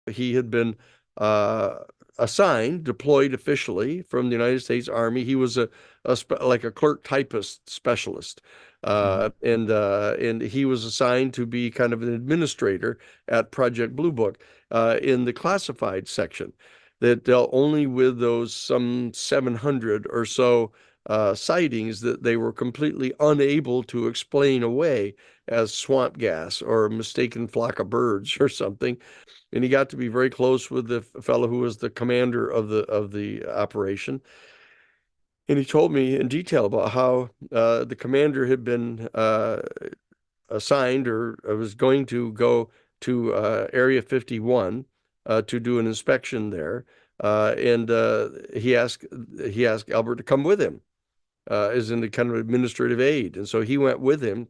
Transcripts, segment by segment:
He had been uh, assigned, deployed officially from the United States Army. He was like a clerk typist specialist, Hmm. and he was assigned to be kind of an administrator at Project Blue Book in the classified section that dealt only with those some 700 or so sightings that they were completely unable to explain away as swamp gas or a mistaken flock of birds or something. And he got to be very close with the fellow who was the commander of the operation. And he told me in detail about how the commander had been assigned or was going to go to Area 51 to do an inspection there. And he asked Albert to come with him as in the kind of administrative aid. And so he went with him.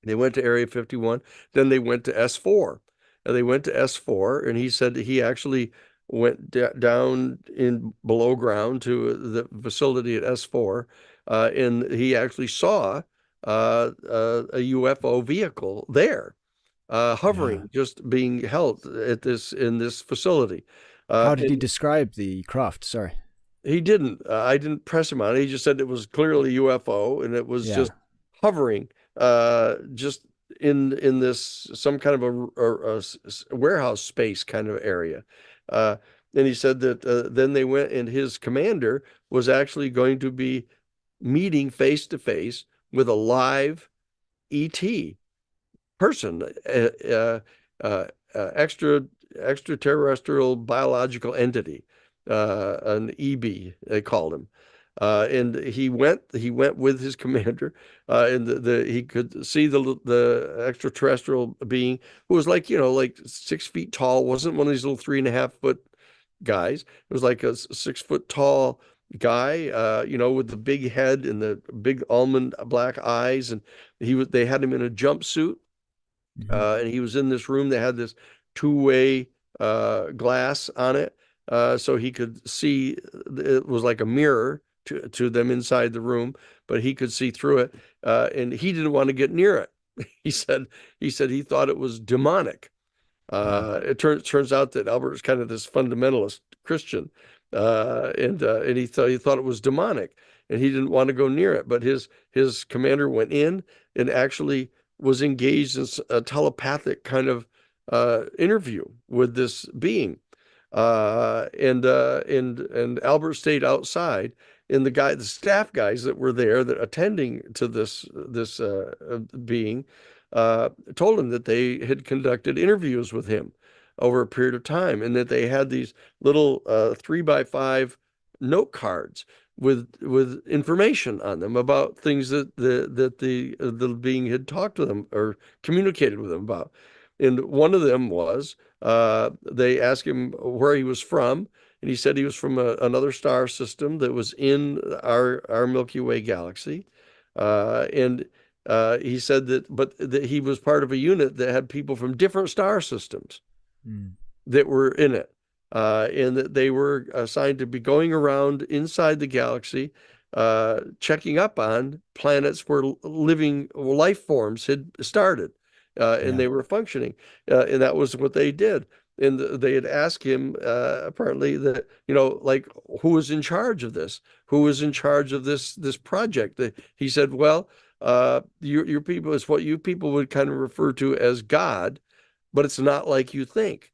They went to Area 51. Then they went to S4. They went to S4, and he said he actually went down in below ground to the facility at S4, and he actually saw a UFO vehicle there, Yeah. hovering, just being held at this in this facility. How did he And describe the craft? Sorry. he didn't. I didn't press him on it. He just said it was clearly UFO, and it was Yeah. just hovering, just in this some kind of a warehouse space kind of area. Uh, and he said that then they went, and his commander was actually going to be meeting face to face with a live ET person, extraterrestrial biological entity, an EB, they called him. And he went with his commander, and he could see the extraterrestrial being who was like, 6 feet tall, wasn't one of these little 3.5 foot guys. It was like a 6 foot tall guy, with the big head and the big almond black eyes, and they had him in a jumpsuit, Hmm. and he was in this room that had this two-way glass on it, so he could see. It was like a mirror to them inside the room, but he could see through it, and he didn't want to get near it. He said he thought it was demonic. Wow. It turns out that Albert is kind of this fundamentalist Christian, and he thought it was demonic, and he didn't want to go near it. But his commander went in and actually was engaged in a telepathic kind of interview with this being, and Albert stayed outside. And the staff guys that were there that attending to this being told him that they had conducted interviews with him over a period of time, and that they had these little 3 by 5 note cards with information on them about things that the being had talked to them or communicated with them about. And one of them was they asked him where he was from, and he said he was from another star system that was in our Milky Way galaxy. And he said but that he was part of a unit that had people from different star systems Mm. that were in it, and that they were assigned to be going around inside the galaxy, checking up on planets where living life forms had started, and Yeah. they were functioning, and that was what they did. And they had asked him, apparently, that, like, who was in charge of this? Who was in charge of this project? He said, well, your people is what you people would kind of refer to as God, but it's not like you think.